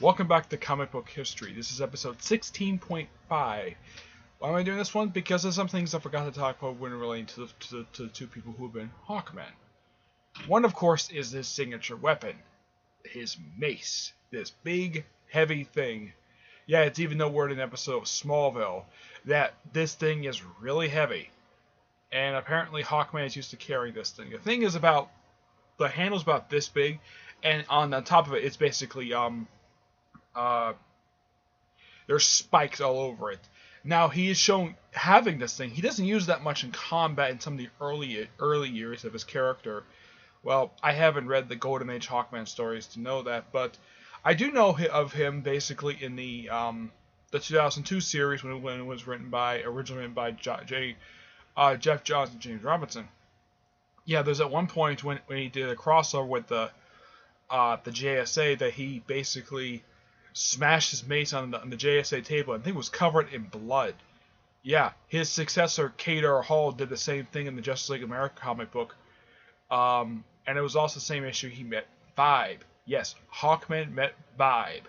Welcome back to Comic Book History. This is episode 16.5. Why am I doing this one? Because there's some things I forgot to talk about when relating to the two people who have been Hawkman. One, of course, is his signature weapon. His mace. This big, heavy thing. Yeah, it's even no word in an episode of Smallville that this thing is really heavy. And apparently Hawkman is used to carrying this thing. The thing is about, the handle's about this big, and on the top of it, it's basically, there's spikes all over it. Now, he is shown having this thing. He doesn't use that much in combat in some of the early years of his character. Well, I haven't read the Golden Age Hawkman stories to know that, but I do know of him basically in the 2002 series when it was originally written by Jeff Johns and James Robinson. Yeah, there's at one point when he did a crossover with the JSA that he basically smashed his mace on the JSA table and the thing was covered in blood. Yeah, his successor, Kadar Hall, did the same thing in the Justice League America comic book. And it was also the same issue he met Vibe. Yes, Hawkman met Vibe.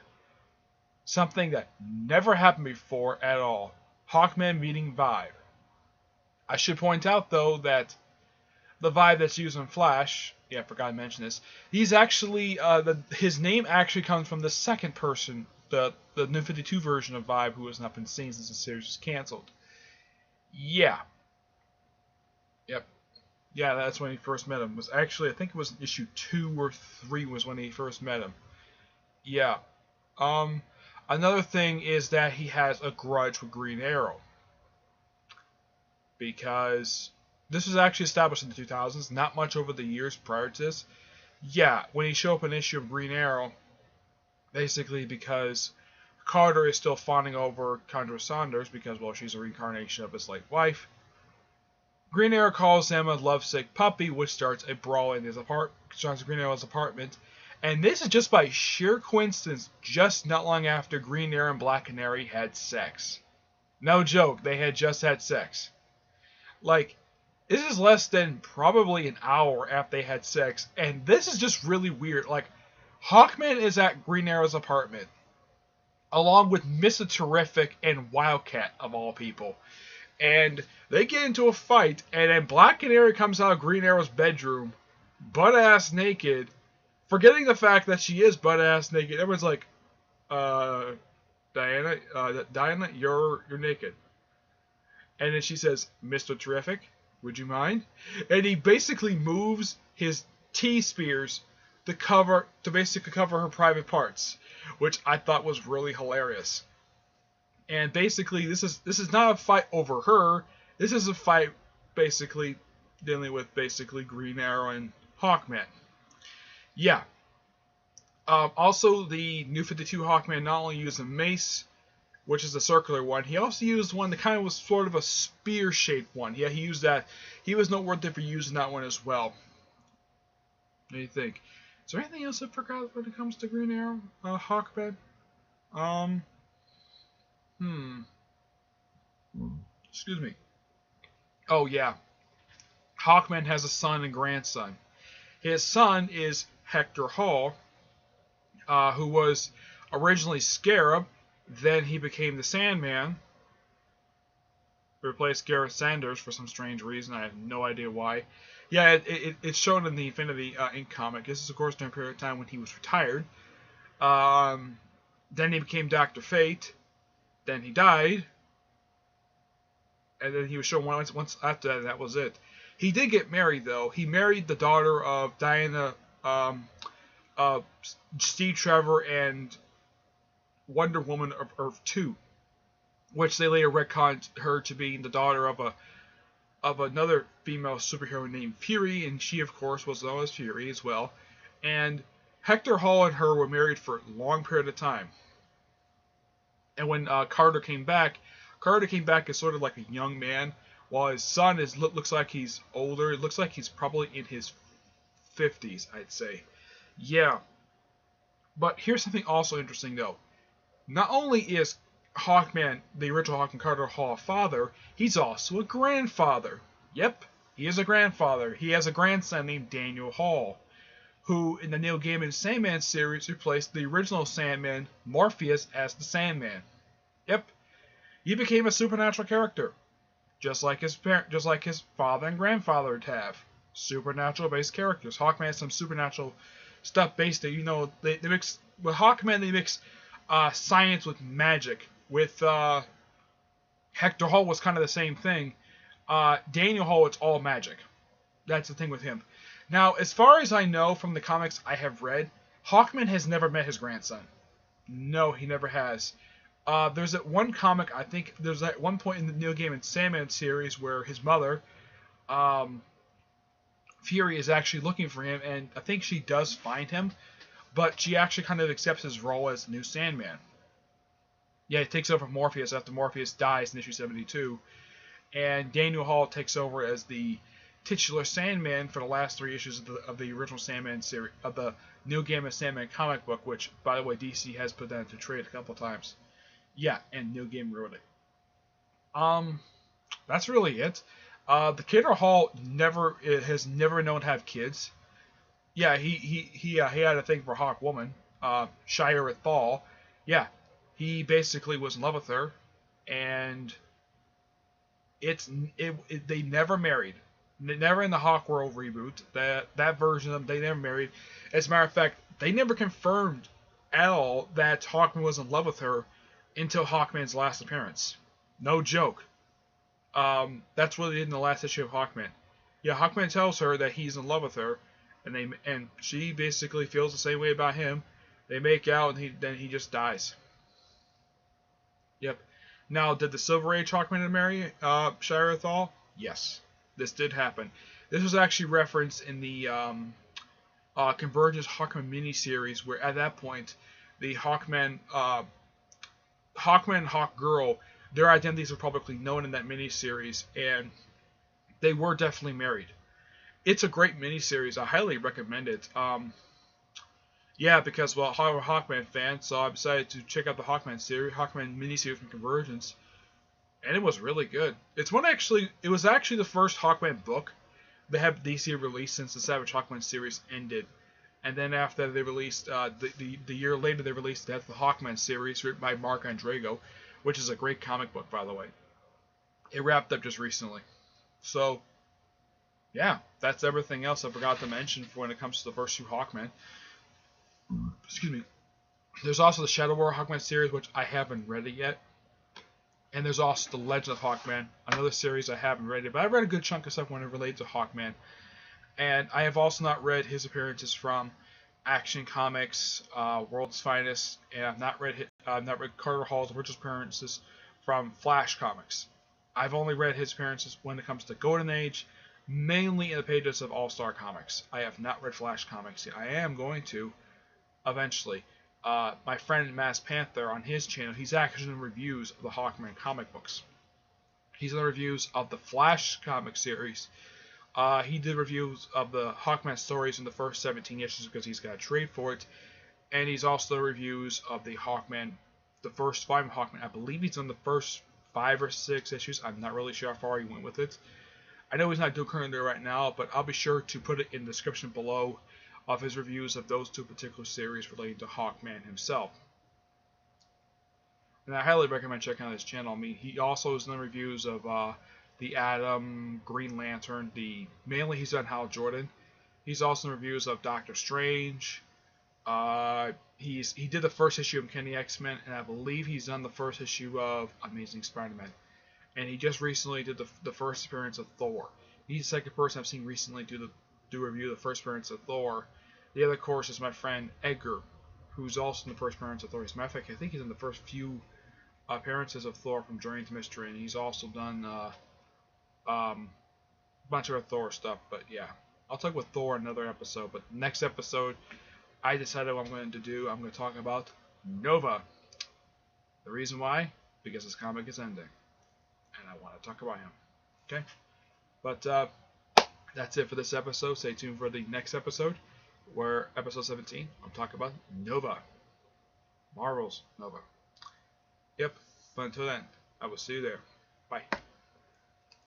Something that never happened before at all. Hawkman meeting Vibe. I should point out, though, that the Vibe that's used in Flash, yeah, I forgot to mention this, he's actually, his name actually comes from the second person, the New 52 version of Vibe, who has not been seen since the series was canceled. Yeah. Yep. Yeah, that's when he first met him. It was actually, I think it was issue 2 or 3 was when he first met him. Yeah. Another thing is that he has a grudge with Green Arrow. Because this was actually established in the 2000s, not much over the years prior to this. Yeah, when he showed up an issue of Green Arrow, basically because Carter is still fawning over Condra Saunders because, well, she's a reincarnation of his late wife. Green Arrow calls him a lovesick puppy, which starts a brawl in Green Arrow's apartment. And this is just by sheer coincidence, just not long after Green Arrow and Black Canary had sex. No joke, they had just had sex. Like, this is less than probably an hour after they had sex, and this is just really weird. Like, Hawkman is at Green Arrow's apartment, along with Mr. Terrific and Wildcat, of all people. And they get into a fight, and then Black Canary comes out of Green Arrow's bedroom, butt-ass naked, forgetting the fact that she is butt-ass naked. Everyone's like, Diana, you're naked. And then she says, Mr. Terrific, would you mind? And he basically moves his T-spears to basically cover her private parts, which I thought was really hilarious. And basically, this is not a fight over her. This is a fight basically dealing with basically Green Arrow and Hawkman. Yeah. Also, the New 52 Hawkman not only used a mace, which is a circular one, he also used one that kind of was sort of a spear-shaped one. Yeah, he used that. He was noteworthy for using that one as well. What do you think? Is there anything else I forgot when it comes to Green Arrow? Hawkman? Excuse me. Oh, yeah. Hawkman has a son and grandson. His son is Hector Hall, who was originally Scarab. Then he became the Sandman. Replaced Gareth Sanders for some strange reason. I have no idea why. Yeah, it's shown in the Infinity Inc. comic. This is, of course, during a period of time when he was retired. Then he became Dr. Fate. Then he died. And then he was shown once after that, and that was it. He did get married, though. He married the daughter of Diana, Steve Trevor, and Wonder Woman of Earth 2, which they later retconned her to being the daughter of another female superhero named Fury, and she, of course, was known as Fury as well. And Hector Hall and her were married for a long period of time. And when Carter came back as sort of like a young man, while his son looks like he's older. It looks like he's probably in his 50s, I'd say. Yeah. But here's something also interesting, though. Not only is Hawkman, the original Hawkman Carter Hall, a father, he's also a grandfather. Yep, he is a grandfather. He has a grandson named Daniel Hall, who in the Neil Gaiman Sandman series replaced the original Sandman, Morpheus, as the Sandman. Yep, he became a supernatural character, just like his father and grandfather would have. Supernatural-based characters. Hawkman has some supernatural stuff based there. You know, they mix with Hawkman. They mix science with magic. With Hector Hall was kind of the same thing. Daniel Hall, it's all magic. That's the thing with him. Now, as far as I know from the comics I have read, Hawkman has never met his grandson. No, he never has. There's that one comic, I think there's that one point in the Neil Gaiman Sandman series where his mother, Fury, is actually looking for him, and I think she does find him, but she actually kind of accepts his role as the new Sandman. Yeah, he takes over Morpheus after Morpheus dies in issue 72, and Daniel Hall takes over as the titular Sandman for the last 3 issues of the original Sandman series, of the Neil Gaiman Sandman comic book, which, by the way, DC has put that into trade a couple times. Yeah, and Neil Gaiman wrote it. That's really it. The Kidder Hall has never known to have kids. Yeah, he had a thing for Hawkwoman, Shira Thal. Yeah, he basically was in love with her, and they never married. Never in the Hawk World reboot. That version of them, they never married. As a matter of fact, they never confirmed at all that Hawkman was in love with her until Hawkman's last appearance. No joke. That's what they did in the last issue of Hawkman. Yeah, Hawkman tells her that he's in love with her, and she basically feels the same way about him. They make out, and then he just dies. Yep. Now, did the Silver Age Hawkman marry Shira Thal? Yes. This did happen. This was actually referenced in the Convergence Hawkman miniseries, where at that point, the Hawkman and Hawkgirl, their identities were publicly known in that miniseries, and they were definitely married. It's a great miniseries. I highly recommend it. Yeah, because, well, I'm a Hawkman fan, so I decided to check out the Hawkman miniseries from Convergence. And it was really good. It was actually the first Hawkman book that had DC released since the Savage Hawkman series ended. And then after they released, the year later they released Death of the Hawkman series written by Mark Andrego, which is a great comic book, by the way. It wrapped up just recently. So, yeah, that's everything else I forgot to mention for when it comes to the first 2 Hawkmen. Excuse me. There's also the Shadow War Hawkman series, which I haven't read it yet. And there's also The Legend of Hawkman, another series I haven't read it, but I've read a good chunk of stuff when it relates to Hawkman. And I have also not read his appearances from Action Comics, World's Finest, and I've not read Carter Hall's original appearances from Flash Comics. I've only read his appearances when it comes to Golden Age, mainly in the pages of All-Star Comics. I have not read Flash Comics yet. I am going to, eventually. My friend Mass Panther, on his channel, he's actually doing reviews of the Hawkman comic books. He's done reviews of the Flash comic series. He did reviews of the Hawkman stories in the first 17 issues because he's got a trade for it. And he's also done reviews of the Hawkman, the first 5 Hawkman. I believe he's on the first 5 or 6 issues. I'm not really sure how far he went with it. I know he's not doing currently right now, but I'll be sure to put it in the description below of his reviews of those 2 particular series relating to Hawkman himself. And I highly recommend checking out his channel. I mean, he also has done reviews of the Atom, Green Lantern, mainly he's done Hal Jordan. He's also done reviews of Doctor Strange. He did the first issue of Kenny X-Men, and I believe he's done the first issue of Amazing Spider-Man. And he just recently did the first appearance of Thor. He's the second person I've seen recently do a review of the first appearance of Thor. The other, of course, is my friend Edgar, who's also in the first appearance of Thor. As a matter of fact, I think he's in the first few appearances of Thor from Journey to Mystery, and he's also done a bunch of Thor stuff. But yeah, I'll talk with Thor in another episode. But next episode, I decided what I'm going to do. I'm going to talk about Nova. The reason why? Because this comic is ending, and I want to talk about him. Okay? But that's it for this episode. Stay tuned for the next episode, where episode 17, I'll talk about Nova. Marvel's Nova. Yep. But until then, I will see you there. Bye.